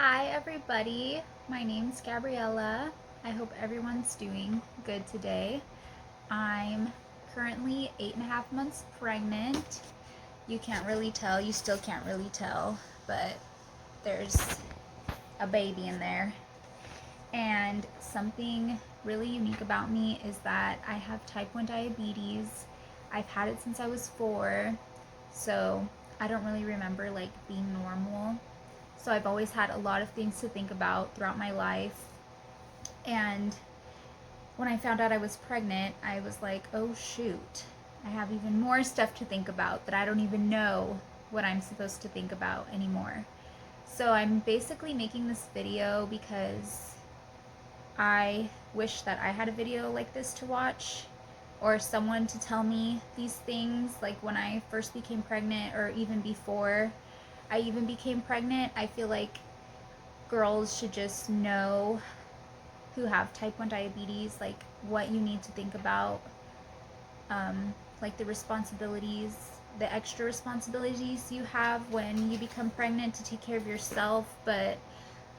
Hi everybody, my name's Gabriella. I hope everyone's doing good today. I'm currently 8.5 months pregnant. You can't really tell, you still can't really tell, but there's a baby in there. And something really unique about me is that I have type 1 diabetes. I've had it since I was 4, so I don't really remember like being normal. So I've always had a lot of things to think about throughout my life. And when I found out I was pregnant, I was like, oh shoot, I have even more stuff to think about that I don't even know what I'm supposed to think about anymore. So I'm basically making this video because I wish that I had a video like this to watch, or someone to tell me these things, like when I first became pregnant or even before I even became pregnant. I feel like girls should just know, who have type 1 diabetes, like what you need to think about, like the responsibilities, the extra responsibilities you have when you become pregnant to take care of yourself, but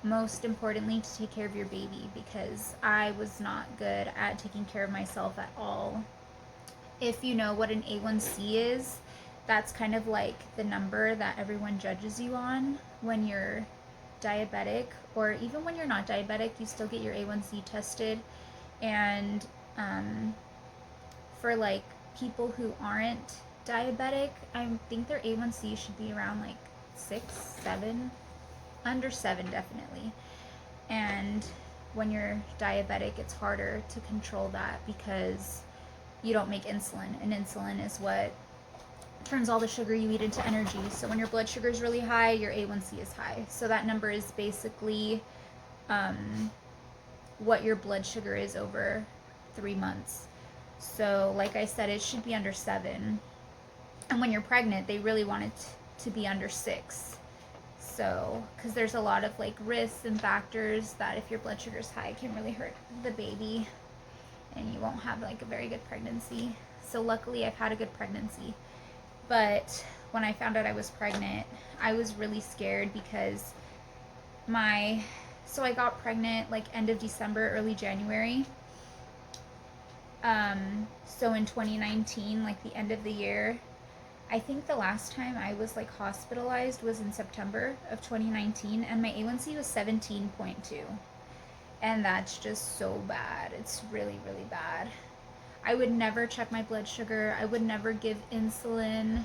most importantly to take care of your baby, because I was not good at taking care of myself at all. If you know what an A1C is, that's kind of like the number that everyone judges you on when you're diabetic, or even when you're not diabetic, you still get your A1C tested. And for like people who aren't diabetic, I think their A1C should be around like 6, 7, under 7 definitely. And when you're diabetic, it's harder to control that because you don't make insulin, and insulin is what turns all the sugar you eat into energy. So when your blood sugar is really high, your A1C is high. So that number is basically what your blood sugar is over 3 months. So like I said, it should be under 7. And when you're pregnant, they really want it to be under 6. So, because there's a lot of like risks and factors that if your blood sugar is high, it can really hurt the baby and you won't have like a very good pregnancy. So luckily I've had a good pregnancy. But when I found out I was pregnant, I was really scared because so I got pregnant like end of December, early January. So in 2019, like the end of the year, I think the last time I was like hospitalized was in September of 2019, and my A1C was 17.2. And that's just so bad. It's really, really bad. I would never check my blood sugar. I would never give insulin.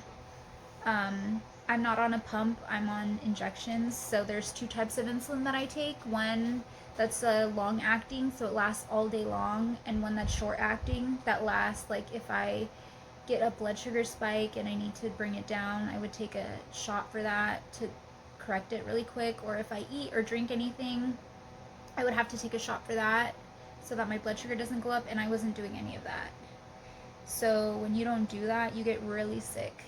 I'm not on a pump, I'm on injections. So there's 2 types of insulin that I take. One that's long acting, so it lasts all day long, and one that's short acting that lasts, like if I get a blood sugar spike and I need to bring it down, I would take a shot for that to correct it really quick. Or if I eat or drink anything, I would have to take a shot for that so that my blood sugar doesn't go up, and I wasn't doing any of that. So when you don't do that, you get really sick.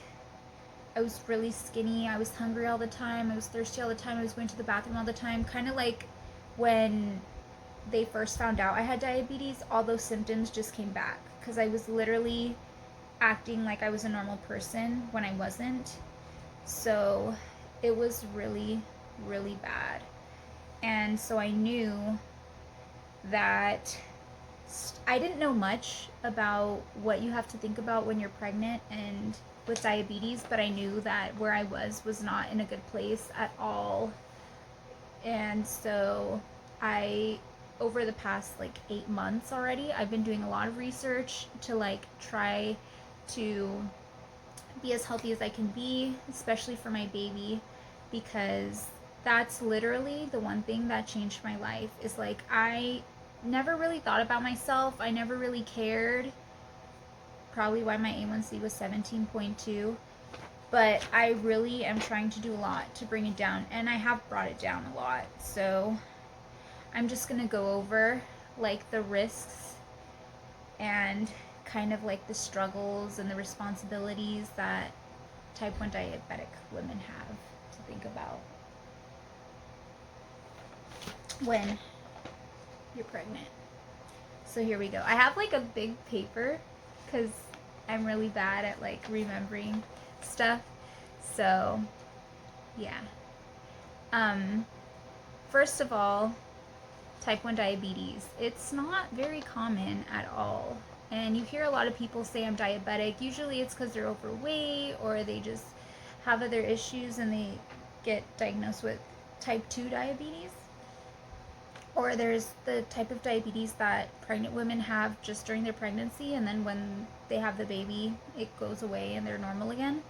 I was really skinny. I was hungry all the time. I was thirsty all the time. I was going to the bathroom all the time. Kind of like when they first found out I had diabetes, all those symptoms just came back because I was literally acting like I was a normal person when I wasn't. So it was really, really bad. And so I knew that I didn't know much about what you have to think about when you're pregnant and with diabetes, but I knew that where I was not in a good place at all. And so over the past like 8 months already, I've been doing a lot of research to like try to be as healthy as I can be, especially for my baby, because that's literally the one thing that changed my life. Is like I never really thought about myself. I never really cared. Probably why my A1C was 17.2. But I really am trying to do a lot to bring it down, and I have brought it down a lot. So I'm just going to go over like the risks and kind of like the struggles and the responsibilities that type 1 diabetic women have to think about when you're pregnant. So here we go. I have like a big paper because I'm really bad at like remembering stuff. So yeah. first of all, type 1 diabetes. It's not very common at all. And you hear a lot of people say I'm diabetic. Usually it's because they're overweight or they just have other issues and they get diagnosed with type 2 diabetes. Or there's the type of diabetes that pregnant women have just during their pregnancy, and then when they have the baby, it goes away and they're normal again.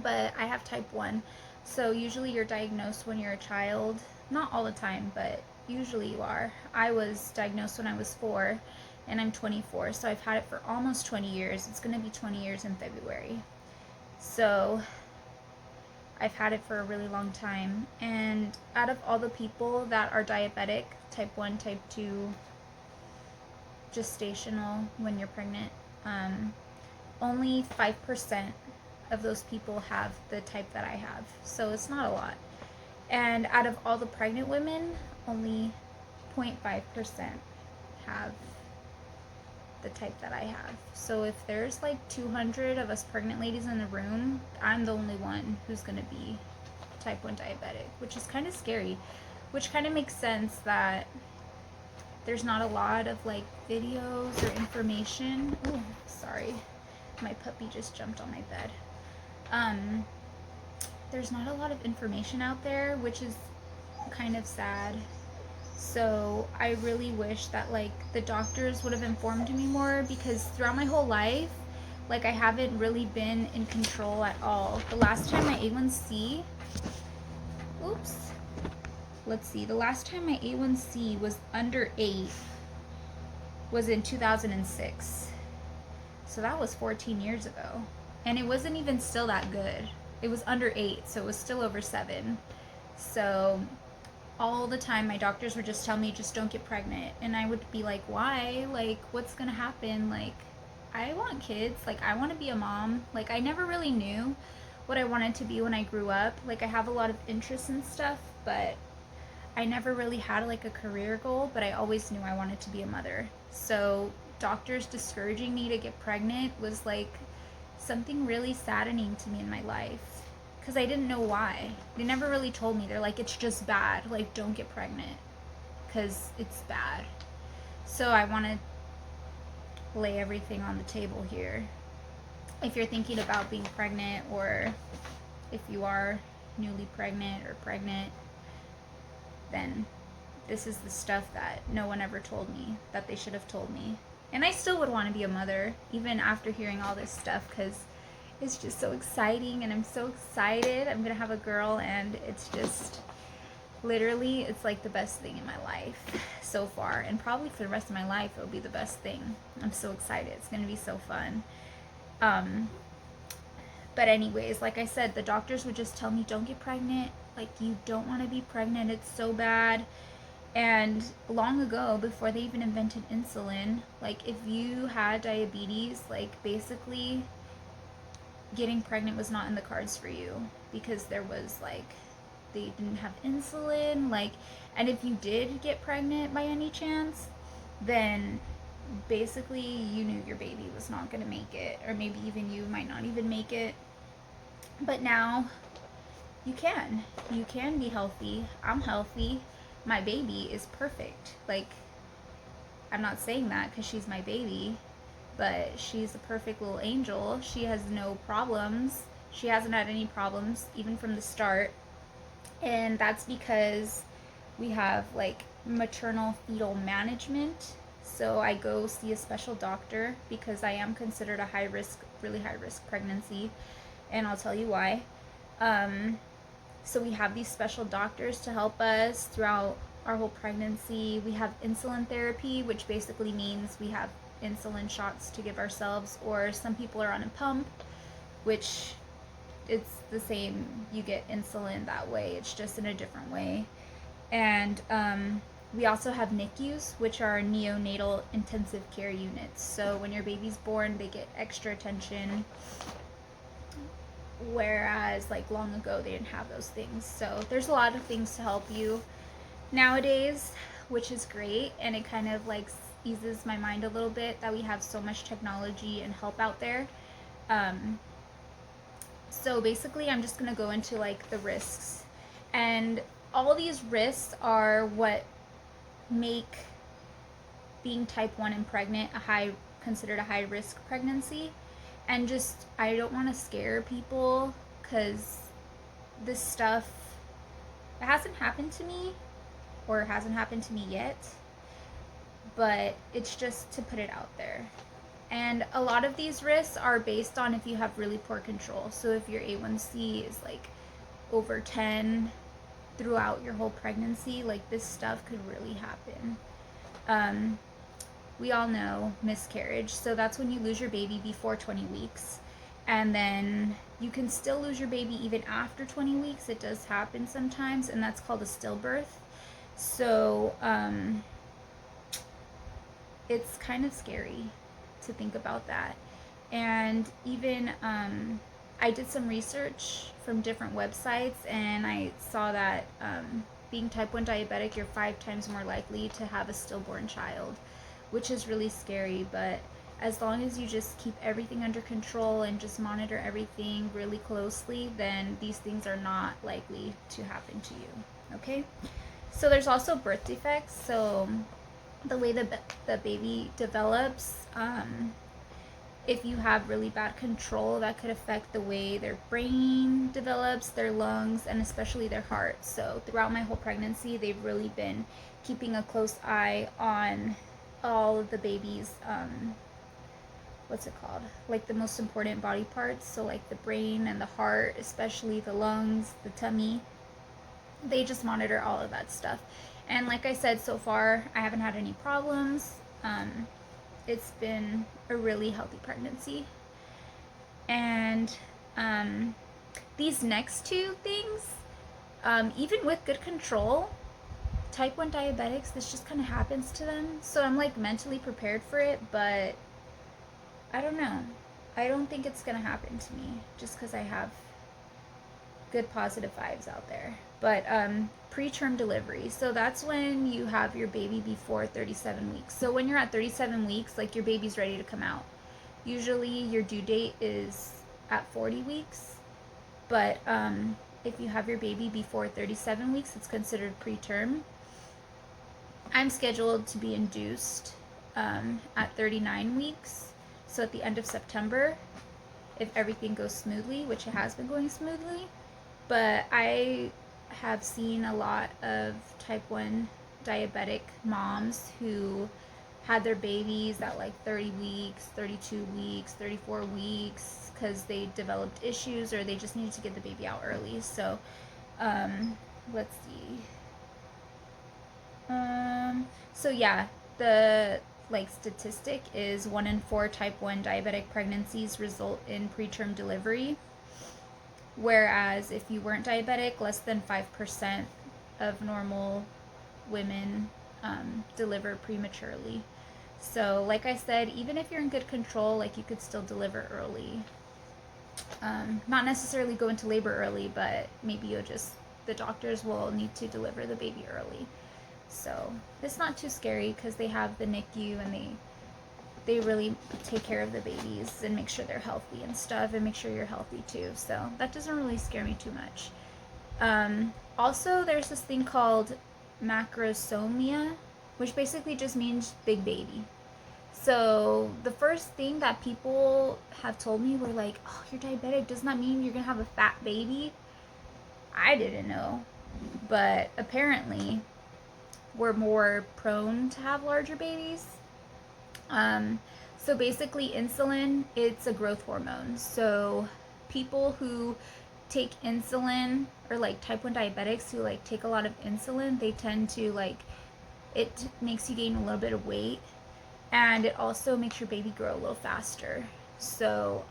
But I have type 1. So usually you're diagnosed when you're a child. Not all the time, but usually you are. I was diagnosed when I was 4, and I'm 24, so I've had it for almost 20 years. It's going to be 20 years in February. So I've had it for a really long time. And out of all the people that are diabetic, type 1, type 2, gestational when you're pregnant, only 5% of those people have the type that I have. So it's not a lot. And out of all the pregnant women, only 0.5% have the type that I have. So if there's like 200 of us pregnant ladies in the room, I'm the only one who's going to be type 1 diabetic, which is kind of scary, which kind of makes sense that there's not a lot of like videos or information. Oh, sorry. My puppy just jumped on my bed. There's not a lot of information out there, which is kind of sad. So I really wish that like the doctors would have informed me more, because throughout my whole life, like I haven't really been in control at all. The last time my A1C, the last time my A1C was under 8 was in 2006. So that was 14 years ago. And it wasn't even still that good. It was under 8, so it was still over 7. So all the time my doctors would just tell me, just don't get pregnant. And I would be like, why? Like, what's gonna happen? Like, I want kids. Like, I want to be a mom. Like, I never really knew what I wanted to be when I grew up. Like, I have a lot of interests and stuff, but I never really had like a career goal, but I always knew I wanted to be a mother. So doctors discouraging me to get pregnant was like something really saddening to me in my life, because I didn't know why. They never really told me. They're like, it's just bad. Like, don't get pregnant because it's bad. So I want to lay everything on the table here. If you're thinking about being pregnant, or if you are newly pregnant or pregnant, then this is the stuff that no one ever told me that they should have told me. And I still would want to be a mother, even after hearing all this stuff, because it's just so exciting, and I'm so excited. I'm going to have a girl, and it's just, literally, it's like the best thing in my life so far. And probably for the rest of my life, it'll be the best thing. I'm so excited. It's going to be so fun. But anyways, like I said, the doctors would just tell me, don't get pregnant. Like, you don't want to be pregnant. It's so bad. And long ago, before they even invented insulin, like if you had diabetes, like basically getting pregnant was not in the cards for you, because there was like, they didn't have insulin, like, and if you did get pregnant by any chance, then basically you knew your baby was not going to make it, or maybe even you might not even make it. But now you can be healthy. I'm healthy. My baby is perfect. Like, I'm not saying that because she's my baby, but she's a perfect little angel. She has no problems. She hasn't had any problems even from the start. And that's because we have like maternal fetal management. So I go see a special doctor because I am considered a high risk, really high risk pregnancy. And I'll tell you why. So we have these special doctors to help us throughout our whole pregnancy. We have insulin therapy, which basically means we have insulin shots to give ourselves, or some people are on a pump, which it's the same. You get insulin that way. It's just in a different way. And we also have NICUs, which are neonatal intensive care units. So when your baby's born, they get extra attention. Whereas like long ago they didn't have those things. So there's a lot of things to help you nowadays, which is great, and it kind of like eases my mind a little bit that we have so much technology and help out there. So basically I'm just gonna go into like the risks. And all these risks are what make being type 1 and pregnant considered a high risk pregnancy. And just, I don't want to scare people, because this stuff, it hasn't happened to me, or it hasn't happened to me yet, but it's just to put it out there. And a lot of these risks are based on if you have really poor control. So if your A1C is like over 10 throughout your whole pregnancy, like this stuff could really happen. We all know miscarriage, so that's when you lose your baby before 20 weeks. And then you can still lose your baby even after 20 weeks. It does happen sometimes, and that's called a stillbirth. So it's kind of scary to think about that. And even I did some research from different websites, and I saw that being type 1 diabetic, you're 5 times more likely to have a stillborn child, which is really scary. But as long as you just keep everything under control and just monitor everything really closely, then these things are not likely to happen to you. Okay? So there's also birth defects. So the way the baby develops, if you have really bad control, that could affect the way their brain develops, their lungs, and especially their heart. So throughout my whole pregnancy, they've really been keeping a close eye on all of the baby's, what's it called? Like the most important body parts. So like the brain and the heart, especially the lungs, the tummy. They just monitor all of that stuff. And like I said, so far, I haven't had any problems. It's been a really healthy pregnancy. And these next two things, even with good control, type 1 diabetics, this just kind of happens to them. So I'm like mentally prepared for it, but I don't know. I don't think it's going to happen to me just because I have good positive vibes out there. But preterm delivery, so that's when you have your baby before 37 weeks. So when you're at 37 weeks, like your baby's ready to come out. Usually your due date is at 40 weeks, but if you have your baby before 37 weeks, it's considered preterm. I'm scheduled to be induced at 39 weeks, so at the end of September, if everything goes smoothly, which it has been going smoothly. But I have seen a lot of type 1 diabetic moms who had their babies at like 30 weeks, 32 weeks, 34 weeks, because they developed issues or they just needed to get the baby out early. So let's see. So yeah, the like statistic is 1 in 4 type 1 diabetic pregnancies result in preterm delivery. Whereas if you weren't diabetic, less than 5% of normal women deliver prematurely. So like I said, even if you're in good control, like you could still deliver early. Not necessarily go into labor early, but maybe the doctors will need to deliver the baby early. So it's not too scary because they have the NICU and they really take care of the babies and make sure they're healthy and stuff, and make sure you're healthy too. So that doesn't really scare me too much. Also, there's this thing called macrosomia, which basically just means big baby. So the first thing that people have told me were like, oh, you're diabetic, doesn't that mean you're gonna have a fat baby? I didn't know, but apparently we're more prone to have larger babies. So basically insulin, it's a growth hormone. So people who take insulin, or like type 1 diabetics who like take a lot of insulin, they tend to like, it makes you gain a little bit of weight, and it also makes your baby grow a little faster. So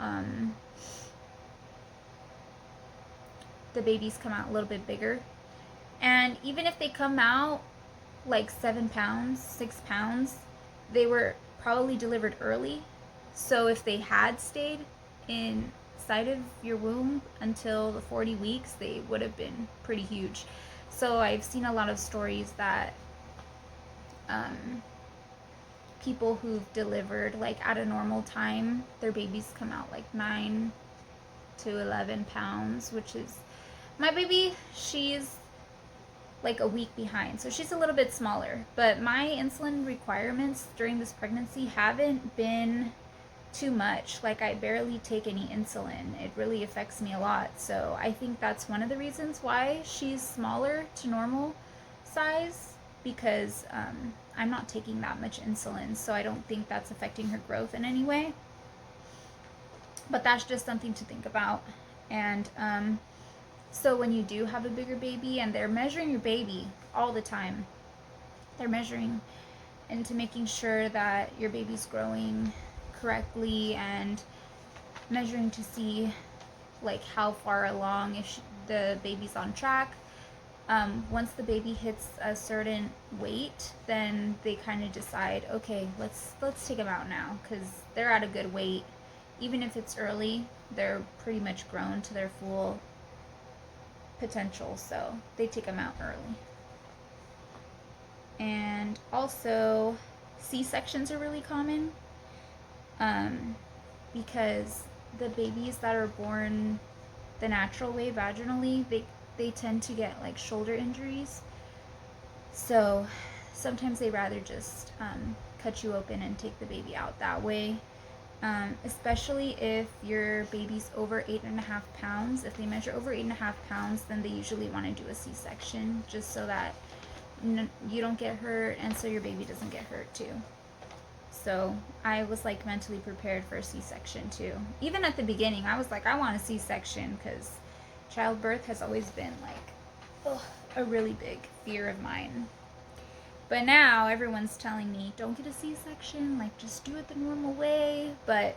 the babies come out a little bit bigger. And even if they come out like 7 pounds, 6 pounds, they were probably delivered early. So if they had stayed inside of your womb until the 40 weeks, they would have been pretty huge. So I've seen a lot of stories that people who've delivered like at a normal time, their babies come out like 9 to 11 pounds, which is, my baby, she's like a week behind. So she's a little bit smaller. But my insulin requirements during this pregnancy haven't been too much. Like, I barely take any insulin. It really affects me a lot. So I think that's one of the reasons why she's smaller to normal size, because I'm not taking that much insulin. So I don't think that's affecting her growth in any way. But that's just something to think about. And so when you do have a bigger baby, and they're measuring your baby all the time, they're measuring into making sure that your baby's growing correctly, and measuring to see like how far along, if the baby's on track. Once the baby hits a certain weight, then they kind of decide, okay, let's take them out now, because they're at a good weight. Even if it's early, they're pretty much grown to their full potential, so they take them out early. And also, C-sections are really common, because the babies that are born the natural way, vaginally, they tend to get like shoulder injuries. So sometimes they rather just cut you open and take the baby out that way. Especially if your baby's over 8.5 pounds. If they measure over 8.5 pounds, then they usually want to do a C-section, just so that you don't get hurt, and so your baby doesn't get hurt too. So I was like mentally prepared for a C-section too. Even at the beginning, I was like, I want a C-section, because childbirth has always been like a really big fear of mine. But now everyone's telling me, don't get a C-section, like just do it the normal way. But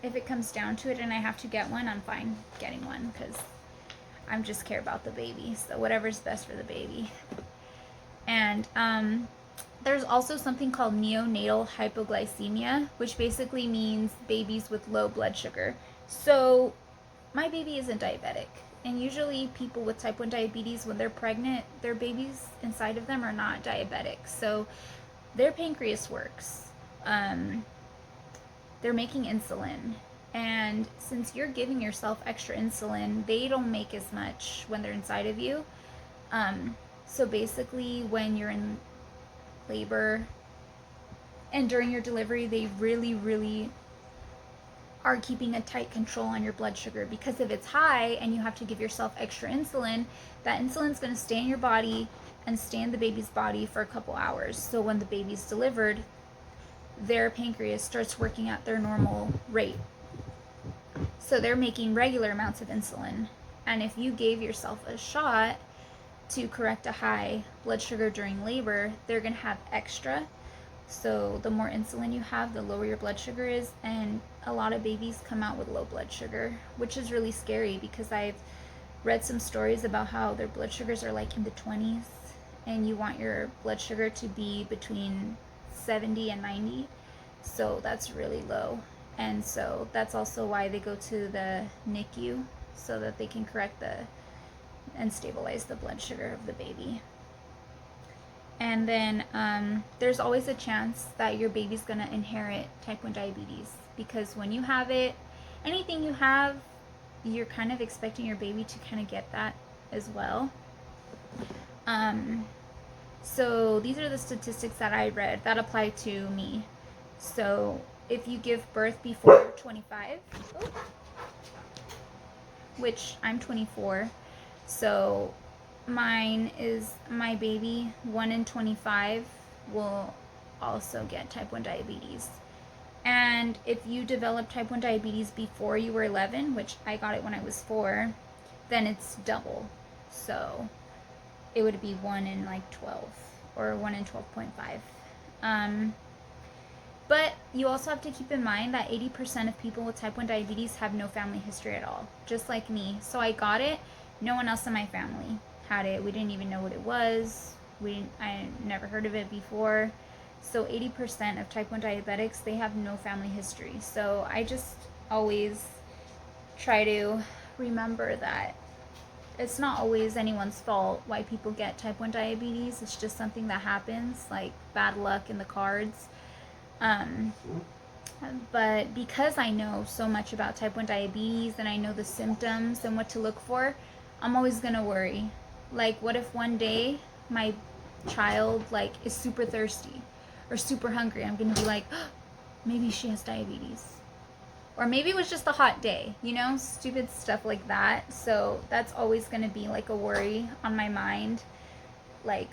if it comes down to it and I have to get one, I'm fine getting one, because I just care about the baby. So whatever's best for the baby. And there's also something called neonatal hypoglycemia, which basically means babies with low blood sugar. So my baby isn't diabetic. And usually people with type 1 diabetes, when they're pregnant, their babies inside of them are not diabetic. So their pancreas works. They're making insulin. And since you're giving yourself extra insulin, they don't make as much when they're inside of you. So basically, when you're in labor and during your delivery, they really, really are keeping a tight control on your blood sugar, because if it's high and you have to give yourself extra insulin, that insulin's going to stay in your body and stay in the baby's body for a couple hours. So when the baby's delivered, their pancreas starts working at their normal rate. So they're making regular amounts of insulin. And if you gave yourself a shot to correct a high blood sugar during labor, they're going to have extra. So the more insulin you have, the lower your blood sugar is, and a lot of babies come out with low blood sugar, which is really scary, because I've read some stories about how their blood sugars are like in the 20s, and you want your blood sugar to be between 70 and 90, so that's really low. And so that's also why they go to the NICU, so that they can correct and stabilize the blood sugar of the baby. And then there's always a chance that your baby's going to inherit type 1 diabetes, because when you have it, anything you have, you're kind of expecting your baby to kind of get that as well. So these are the statistics that I read that apply to me. So if you give birth before you're 25, which I'm 24, so my baby, 1 in 25, will also get type 1 diabetes. And if you develop type 1 diabetes before you were 11, which I got it when I was 4, then it's double. So it would be 1 in like 12, or 1 in 12.5. But you also have to keep in mind that 80% of people with type 1 diabetes have no family history at all, just like me. So I got it, no one else in my family had it. We didn't even know what it was. I never heard of it before. So 80% of type 1 diabetics, they have no family history. So I just always try to remember that it's not always anyone's fault why people get type 1 diabetes. It's just something that happens, like bad luck in the cards. But because I know so much about type 1 diabetes, and I know the symptoms and what to look for, I'm always gonna worry. Like, what if one day my child like is super thirsty or super hungry, I'm gonna be like, oh, maybe she has diabetes. Or maybe it was just a hot day, you know, stupid stuff like that. So that's always going to be like a worry on my mind. Like,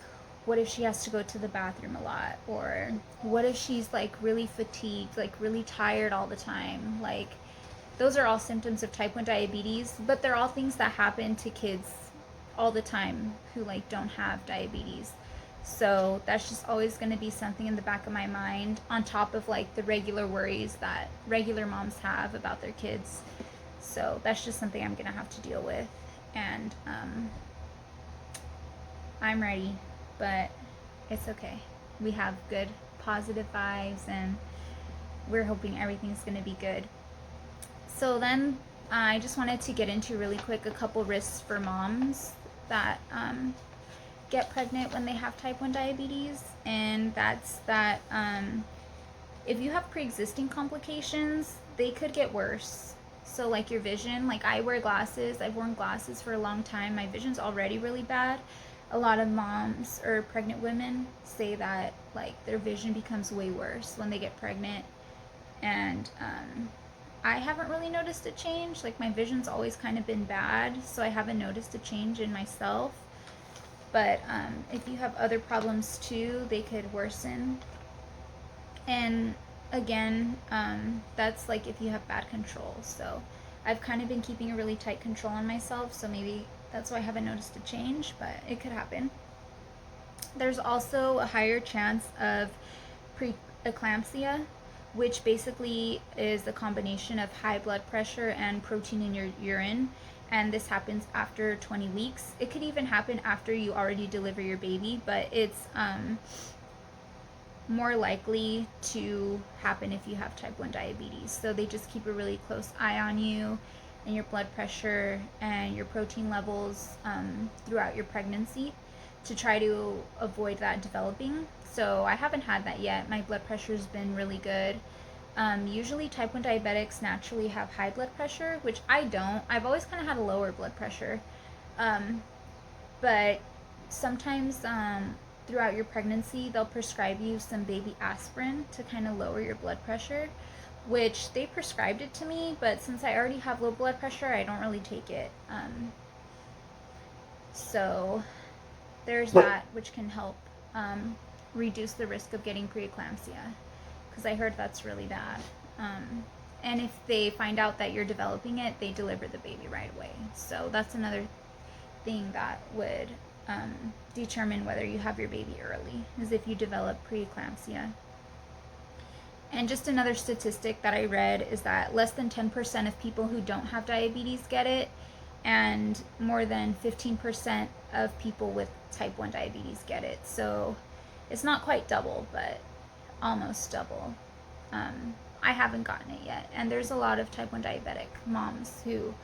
what if she has to go to the bathroom a lot? Or what if she's like really fatigued, like really tired all the time? Like, those are all symptoms of type 1 diabetes, but they're all things that happen to kids all the time who like don't have diabetes. So that's just always going to be something in the back of my mind, on top of like the regular worries that regular moms have about their kids. So that's just something I'm going to have to deal with. And I'm ready, but it's okay. We have good, positive vibes, and we're hoping everything's going to be good. So then I just wanted to get into really quick a couple risks for moms that get pregnant when they have type 1 diabetes. And that's that if you have pre-existing complications, they could get worse. So like your vision, like I wear glasses, I've worn glasses for a long time, my vision's already really bad. A lot of moms or pregnant women say that like their vision becomes way worse when they get pregnant. And I haven't really noticed a change. Like my vision's always kind of been bad, so I haven't noticed a change in myself. But if you have other problems too, they could worsen. And again, that's like if you have bad control. So I've kind of been keeping a really tight control on myself, so maybe that's why I haven't noticed a change, but it could happen. There's also a higher chance of preeclampsia, which basically is a combination of high blood pressure and protein in your urine. And this happens after 20 weeks. It could even happen after you already deliver your baby, but it's more likely to happen if you have type 1 diabetes. So they just keep a really close eye on you and your blood pressure and your protein levels throughout your pregnancy to try to avoid that developing. So I haven't had that yet. My blood pressure's been really good. Usually type 1 diabetics naturally have high blood pressure, which I don't. I've always kind of had a lower blood pressure. But sometimes throughout your pregnancy, they'll prescribe you some baby aspirin to kind of lower your blood pressure, which they prescribed it to me, but since I already have low blood pressure, I don't really take it. So there's that, which can help reduce the risk of getting preeclampsia, because I heard that's really bad. And if they find out that you're developing it, they deliver the baby right away. So that's another thing that would determine whether you have your baby early, is if you develop preeclampsia. And just another statistic that I read is that less than 10% of people who don't have diabetes get it, and more than 15% of people with type 1 diabetes get it. So it's not quite double, but almost double. I haven't gotten it yet, and there's a lot of type 1 diabetic moms who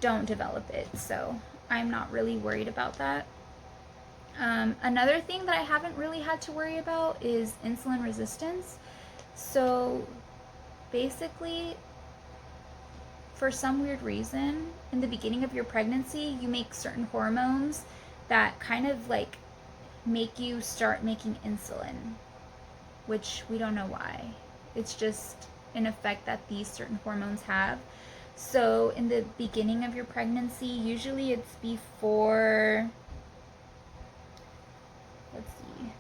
don't develop it, so I'm not really worried about that. Another thing that I haven't really had to worry about is insulin resistance. So basically, for some weird reason, in the beginning of your pregnancy, you make certain hormones that kind of like make you start making insulin, which we don't know why. It's just an effect that these certain hormones have. So in the beginning of your pregnancy, usually it's before, let's see,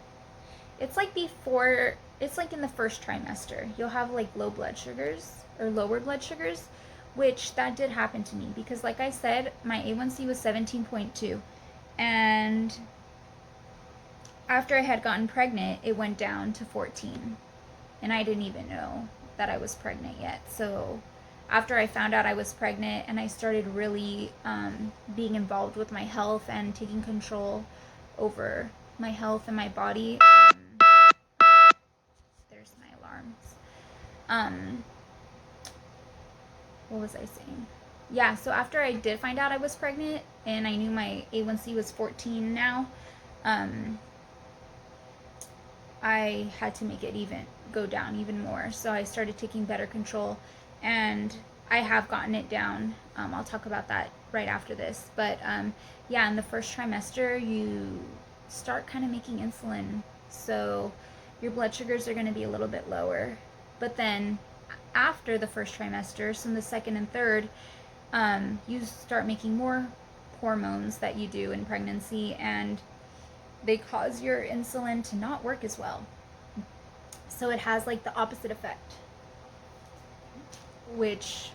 it's like in the first trimester, you'll have like low blood sugars or lower blood sugars, which that did happen to me because like I said, my A1C was 17.2, and after I had gotten pregnant, it went down to 14, and I didn't even know that I was pregnant yet. So after I found out I was pregnant and I started really being involved with my health and taking control over my health and my body, there's my alarms. What was I saying? Yeah, so after I did find out I was pregnant and I knew my A1C was 14 now, I had to make it go down even more. So I started taking better control, and I have gotten it down. I'll talk about that right after this. But yeah, in the first trimester, start kind of making insulin. So your blood sugars are going to be a little bit lower. But then after the first trimester, so in the second and third, you start making more hormones that you do in pregnancy, and they cause your insulin to not work as well. So it has like the opposite effect, which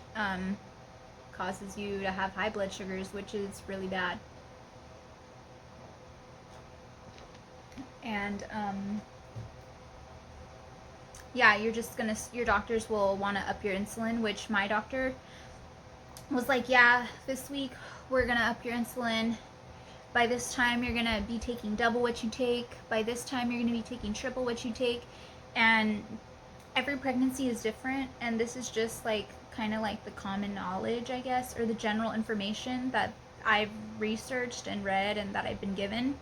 causes you to have high blood sugars, which is really bad. And yeah, your doctors will want to up your insulin, which my doctor was like, yeah, this week we're gonna up your insulin. By this time you're gonna be taking double what you take. By this time you're gonna be taking triple what you take. And every pregnancy is different, and this is just like kind of like the common knowledge, I guess, or the general information that I've researched and read and that I've been given.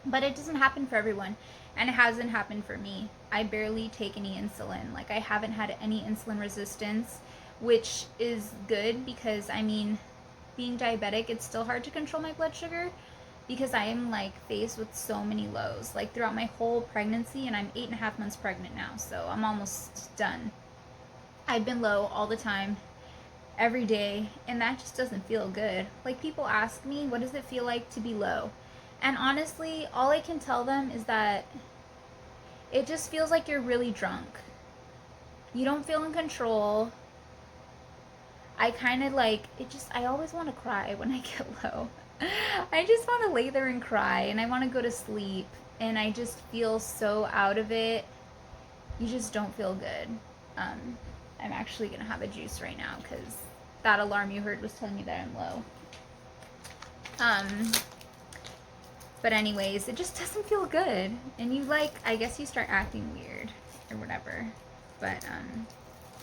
But it doesn't happen for everyone, and it hasn't happened for me. I barely take any insulin. Like, I haven't had any insulin resistance, which is good because, I mean, being diabetic, it's still hard to control my blood sugar because I am like faced with so many lows, like throughout my whole pregnancy, and I'm 8.5 months pregnant now, so I'm almost done. I've been low all the time, every day, and that just doesn't feel good. Like, people ask me, what does it feel like to be low? And honestly, all I can tell them is that it just feels like you're really drunk. You don't feel in control. I kind of like, I always want to cry when I get low. I just want to lay there and cry, and I want to go to sleep, and I just feel so out of it. You just don't feel good. I'm actually going to have a juice right now because that alarm you heard was telling me that I'm low. But anyways, it just doesn't feel good. And you I guess you start acting weird or whatever. But,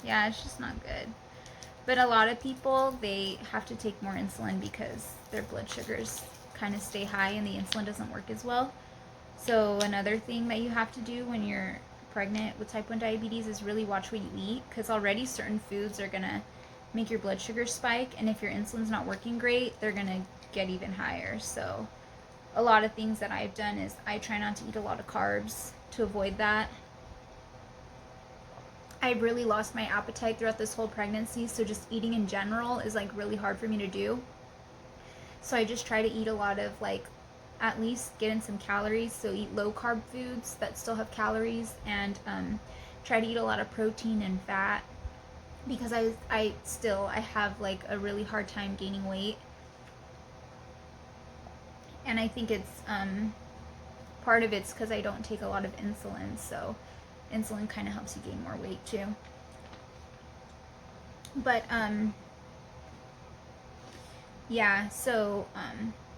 yeah, it's just not good. But a lot of people, they have to take more insulin because their blood sugars kind of stay high and the insulin doesn't work as well. So another thing that you have to do when you're pregnant with type 1 diabetes is really watch what you eat, because already certain foods are going to make your blood sugar spike, and if your insulin's not working great, they're going to get even higher. So a lot of things that I've done is I try not to eat a lot of carbs to avoid that. I really lost my appetite throughout this whole pregnancy, so just eating in general is like really hard for me to do. So I just try to eat a lot of at least get in some calories, so eat low carb foods that still have calories, and try to eat a lot of protein and fat, because I have like a really hard time gaining weight. And I think it's part of it's because I don't take a lot of insulin, so insulin kind of helps you gain more weight too. But yeah, so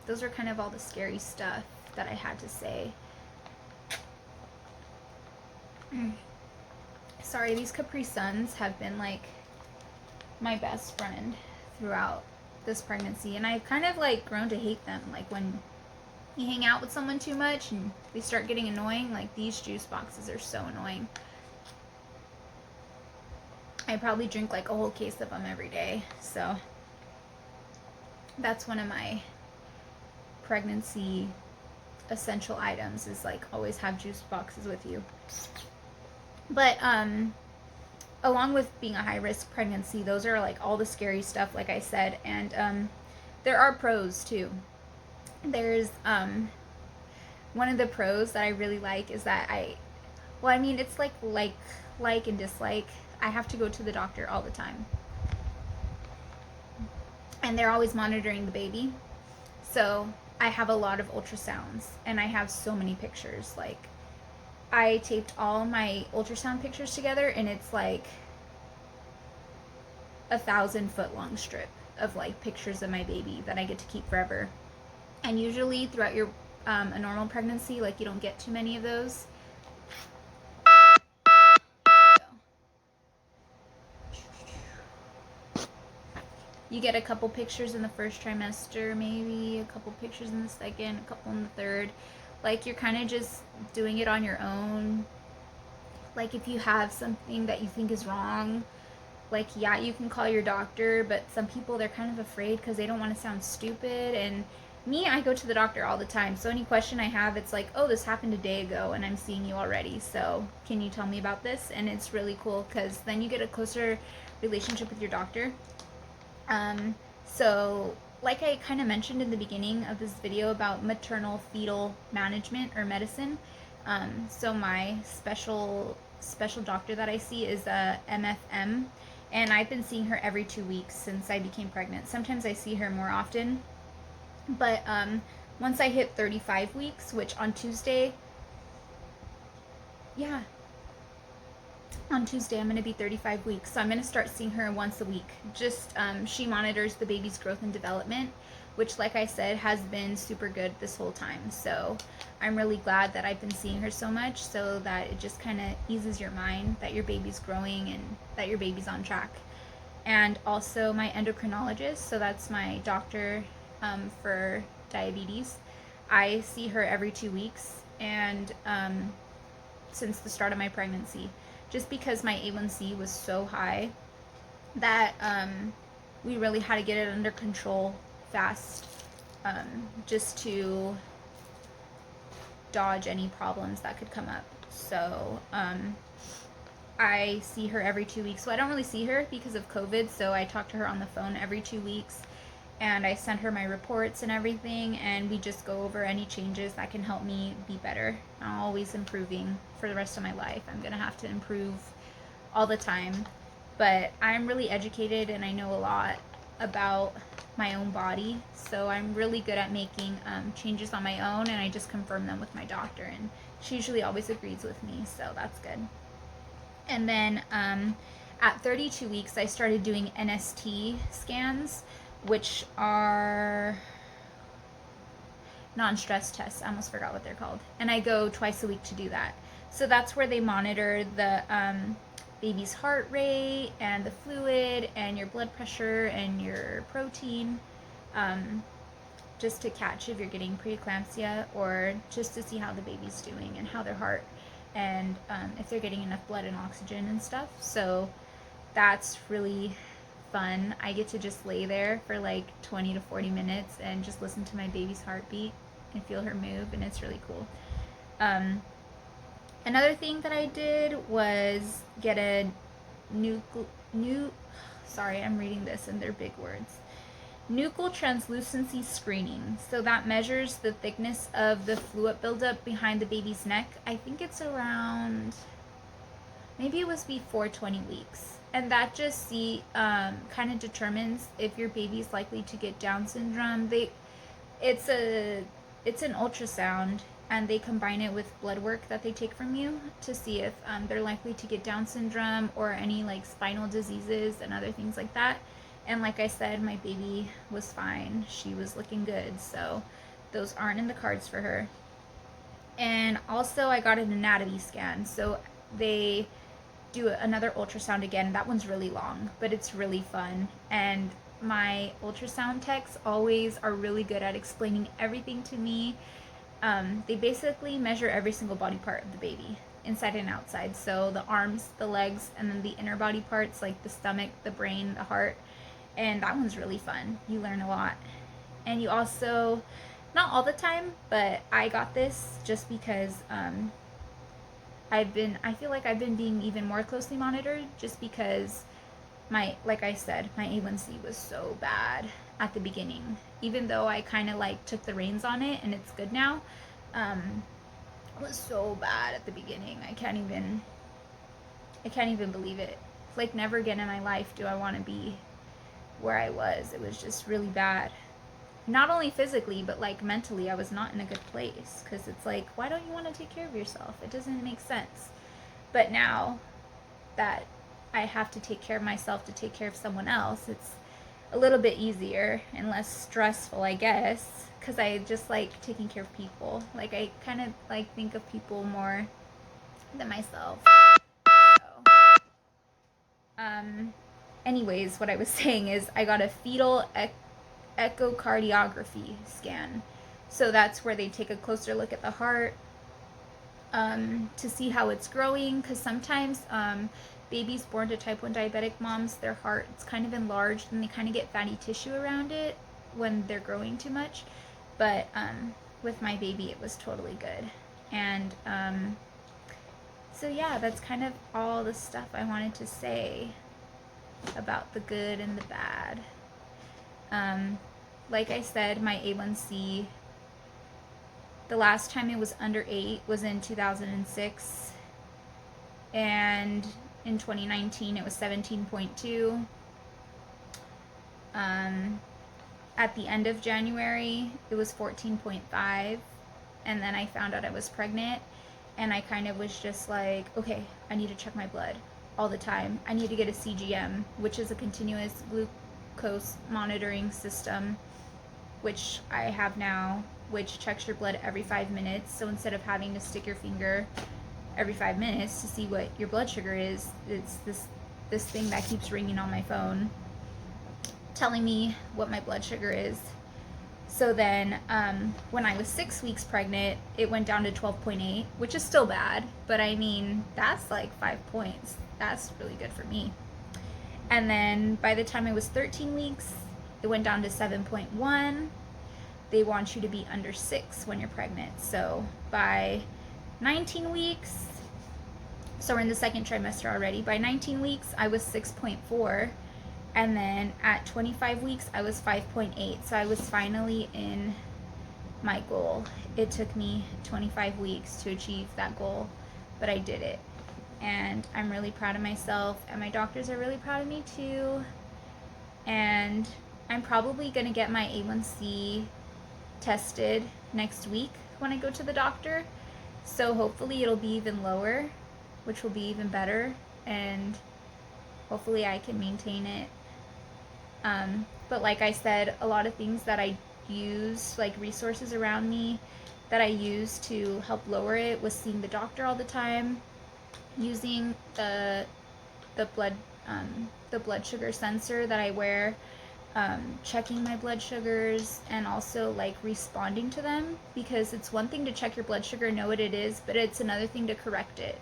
those are kind of all the scary stuff that I had to say. Sorry, these Capri Suns have been like my best friend throughout this pregnancy, and I've kind of like grown to hate them. Like, when you hang out with someone too much and they start getting annoying, like these juice boxes are so annoying. I probably drink like a whole case of them every day, so that's one of my pregnancy essential items, is like always have juice boxes with you. But along with being a high risk pregnancy, those are like all the scary stuff, like I said, and there are pros too. There's one of the pros that I really like is that it's like and dislike. I have to go to the doctor all the time, and they're always monitoring the baby. So I have a lot of ultrasounds, and I have so many pictures. Like, I taped all my ultrasound pictures together, and it's like 1,000-foot long strip of like pictures of my baby that I get to keep forever. And usually throughout your a normal pregnancy, like, you don't get too many of those. You get a couple pictures in the first trimester, maybe a couple pictures in the second, a couple in the third. Like, you're kind of just doing it on your own. Like, if you have something that you think is wrong, like, yeah, you can call your doctor, but some people, they're kind of afraid because they don't want to sound stupid, and Me, I go to the doctor all the time. So any question I have, it's like, oh, this happened a day ago and I'm seeing you already. So can you tell me about this? And it's really cool because then you get a closer relationship with your doctor. Um, so like I kind of mentioned in the beginning of this video about maternal fetal management or medicine. So my special doctor that I see is a MFM, and I've been seeing her every 2 weeks since I became pregnant. Sometimes I see her more often, but once I hit 35 weeks, which on Tuesday, yeah, on Tuesday I'm going to be 35 weeks. So I'm going to start seeing her once a week. Just she monitors the baby's growth and development, which, like I said, has been super good this whole time. So I'm really glad that I've been seeing her so much, so that it just kind of eases your mind that your baby's growing and that your baby's on track. And also my endocrinologist, so that's my doctor for diabetes. I see her every 2 weeks, and since the start of my pregnancy, just because my A1C was so high that we really had to get it under control fast, just to dodge any problems that could come up. So I see her every 2 weeks. So I don't really see her because of COVID, so I talk to her on the phone every 2 weeks, and I send her my reports and everything, and we just go over any changes that can help me be better. I'm always improving for the rest of my life. I'm gonna have to improve all the time, but I'm really educated and I know a lot about my own body, so I'm really good at making changes on my own, and I just confirm them with my doctor, and she usually always agrees with me, so that's good. And then at 32 weeks, I started doing NST scans, which are non-stress tests. I almost forgot what they're called. And I go twice a week to do that. So that's where they monitor the baby's heart rate and the fluid and your blood pressure and your protein, just to catch if you're getting preeclampsia, or just to see how the baby's doing and how their heart, and if they're getting enough blood and oxygen and stuff. So that's really fun. I get to just lay there for like 20 to 40 minutes and just listen to my baby's heartbeat and feel her move, and it's really cool. Another thing that I did was get a sorry, I'm reading this and they're big words. Nuchal translucency screening. So that measures the thickness of the fluid buildup behind the baby's neck. I think it's around, maybe it was before 20 weeks. And that just kind of determines if your baby's likely to get Down syndrome. It's an ultrasound, and they combine it with blood work that they take from you to see if they're likely to get Down syndrome or any like spinal diseases and other things like that. And like I said, my baby was fine. She was looking good, so those aren't in the cards for her. And also I got an anatomy scan. So they do another ultrasound again. That one's really long, but it's really fun. And my ultrasound techs always are really good at explaining everything to me. They basically measure every single body part of the baby, inside and outside. So the arms, the legs, and then the inner body parts like the stomach, the brain, the heart. And that one's really fun. You learn a lot. And you also, not all the time, but I got this just because I feel like I've been being even more closely monitored, just because like I said, my A1C was so bad at the beginning. Even though I kind of like took the reins on it and it's good now, it was so bad at the beginning. I can't even believe it. Like, never again in my life do I want to be where I was. It was just really bad. Not only physically, but like mentally, I was not in a good place, because it's like, why don't you want to take care of yourself? It doesn't make sense. But now that I have to take care of myself to take care of someone else, it's a little bit easier and less stressful, I guess, because I just like taking care of people. Like, I kind of like think of people more than myself. So, anyways, what I was saying is I got a fetal echocardiography scan. So that's where they take a closer look at the heart, to see how it's growing, because sometimes babies born to type 1 diabetic moms, their heart, it's kind of enlarged and they kind of get fatty tissue around it when they're growing too much. But with my baby, it was totally good. And so yeah, that's kind of all the stuff I wanted to say about the good and the bad. Like I said, my A1C, the last time it was under 8 was in 2006, and in 2019 it was 17.2. At the end of January it was 14.5, and then I found out I was pregnant, and I kind of was just like, okay, I need to check my blood all the time. I need to get a CGM, which is a continuous glucose monitoring system, which I have now, which checks your blood every 5 minutes. So instead of having to stick your finger every 5 minutes to see what your blood sugar is, it's this thing that keeps ringing on my phone telling me what my blood sugar is. So then when I was 6 weeks pregnant, it went down to 12.8, which is still bad, but I mean, that's like 5 points. That's really good for me. And then by the time I was 13 weeks, it went down to 7.1. They want you to be under 6 when you're pregnant. So by 19 weeks, so we're in the second trimester already. By 19 weeks, I was 6.4. And then at 25 weeks, I was 5.8. So I was finally in my goal. It took me 25 weeks to achieve that goal, but I did it. And I'm really proud of myself, and my doctors are really proud of me too. And I'm probably going to get my A1C tested next week when I go to the doctor. So hopefully it'll be even lower, which will be even better, and hopefully I can maintain it. But like I said, a lot of things that I used, like resources around me that I used to help lower it, was seeing the doctor all the time, using the blood sugar sensor that I wear, checking my blood sugars, and also like responding to them, because it's one thing to check your blood sugar and know what it is, but it's another thing to correct it.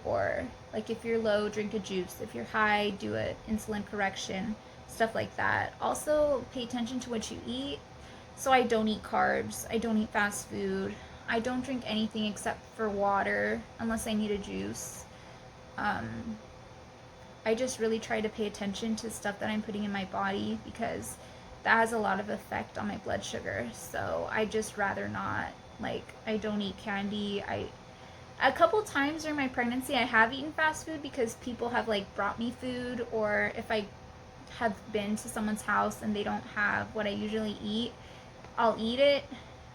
Or like if you're low, drink a juice. If you're high, do an insulin correction, stuff like that. Also pay attention to what you eat. So I don't eat carbs, I don't eat fast food, I don't drink anything except for water unless I need a juice. I just really try to pay attention to stuff that I'm putting in my body, because that has a lot of effect on my blood sugar. So I just rather not, like, I don't eat candy. A couple times during my pregnancy I have eaten fast food because people have like brought me food, or if I have been to someone's house and they don't have what I usually eat, I'll eat it.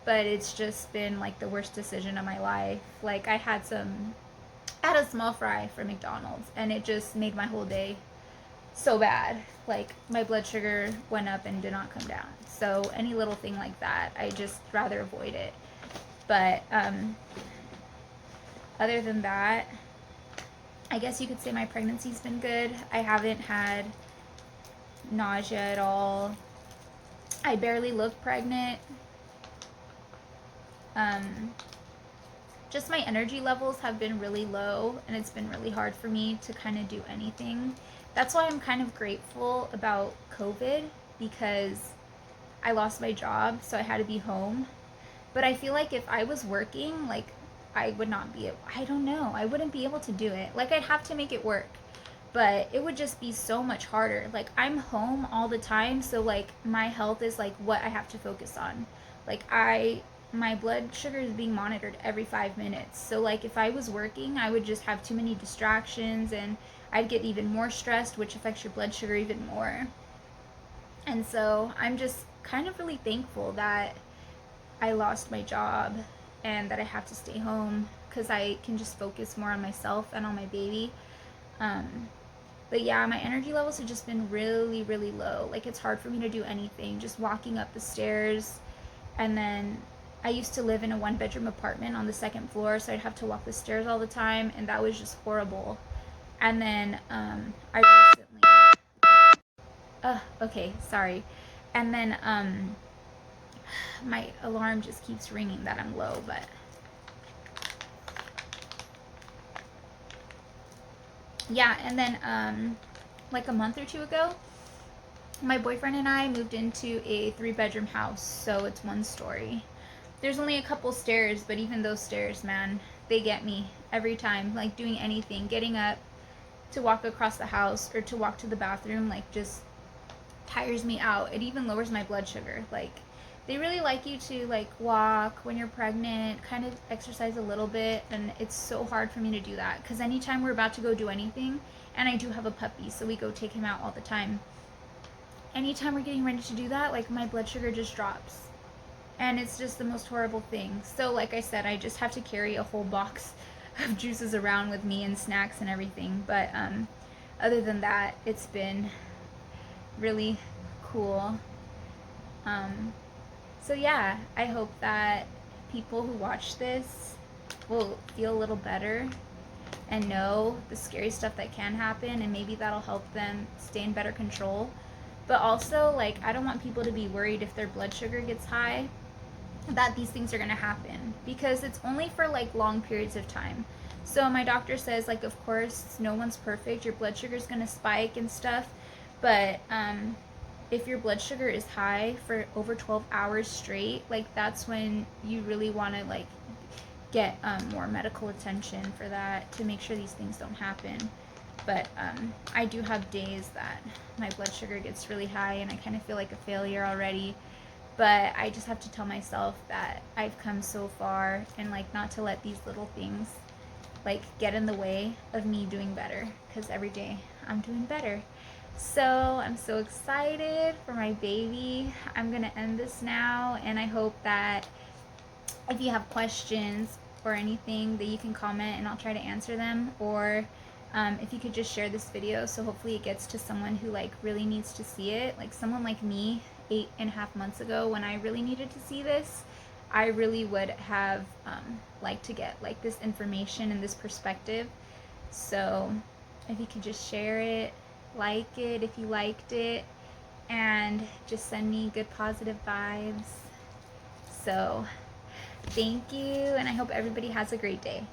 But it's just been like the worst decision of my life. Like I had a small fry from McDonald's, and it just made my whole day so bad. Like my blood sugar went up and did not come down. So any little thing like that, I just rather avoid it. But other than that, I guess you could say my pregnancy's been good. I haven't had nausea at all. I barely look pregnant. Just my energy levels have been really low, and it's been really hard for me to kind of do anything. That's why I'm kind of grateful about COVID, because I lost my job, so I had to be home. But I feel like if I was working, like, I would not be, I don't know, I wouldn't be able to do it. Like, I'd have to make it work, but it would just be so much harder. Like, I'm home all the time, so like my health is like what I have to focus on. Like my blood sugar is being monitored every 5 minutes. So like if I was working, I would just have too many distractions, and I'd get even more stressed, which affects your blood sugar even more. And so I'm just kind of really thankful that I lost my job and that I have to stay home, because I can just focus more on myself and on my baby. But yeah, my energy levels have just been really, really low. Like it's hard for me to do anything, just walking up the stairs. And then I used to live in a 1-bedroom apartment on the 2nd floor, so I'd have to walk the stairs all the time, and that was just horrible. And then I recently, okay, sorry. And then my alarm just keeps ringing that I'm low, but yeah. And then like a month or two ago, My boyfriend and I moved into a 3-bedroom house, so it's 1 story. There's only a couple stairs, but even those stairs, man, they get me every time. Like doing anything, getting up to walk across the house or to walk to the bathroom, like just tires me out. It even lowers my blood sugar. Like they really like you to like walk when you're pregnant, kind of exercise a little bit, and it's so hard for me to do that because anytime we're about to go do anything, and I do have a puppy, so we go take him out all the time. Anytime we're getting ready to do that, like my blood sugar just drops. And it's just the most horrible thing. So like I said, I just have to carry a whole box of juices around with me and snacks and everything. But other than that, it's been really cool. So yeah, I hope that people who watch this will feel a little better and know the scary stuff that can happen, and maybe that'll help them stay in better control. But also, like, I don't want people to be worried if their blood sugar gets high that these things are going to happen, because it's only for like long periods of time. So my doctor says, like, of course no one's perfect, your blood sugar is going to spike and stuff, but if your blood sugar is high for over 12 hours straight, like that's when you really want to like get more medical attention for that to make sure these things don't happen. But I do have days that my blood sugar gets really high and I kind of feel like a failure already. But I just have to tell myself that I've come so far, and like not to let these little things like get in the way of me doing better, because every day I'm doing better. So I'm so excited for my baby. I'm gonna end this now, and I hope that if you have questions or anything that you can comment and I'll try to answer them, or if you could just share this video so hopefully it gets to someone who like really needs to see it, like someone like me 8.5 months ago when I really needed to see this. I really would have liked to get like this information and this perspective. So if you could just share it, like it if you liked it, and just send me good positive vibes. So thank you, and I hope everybody has a great day.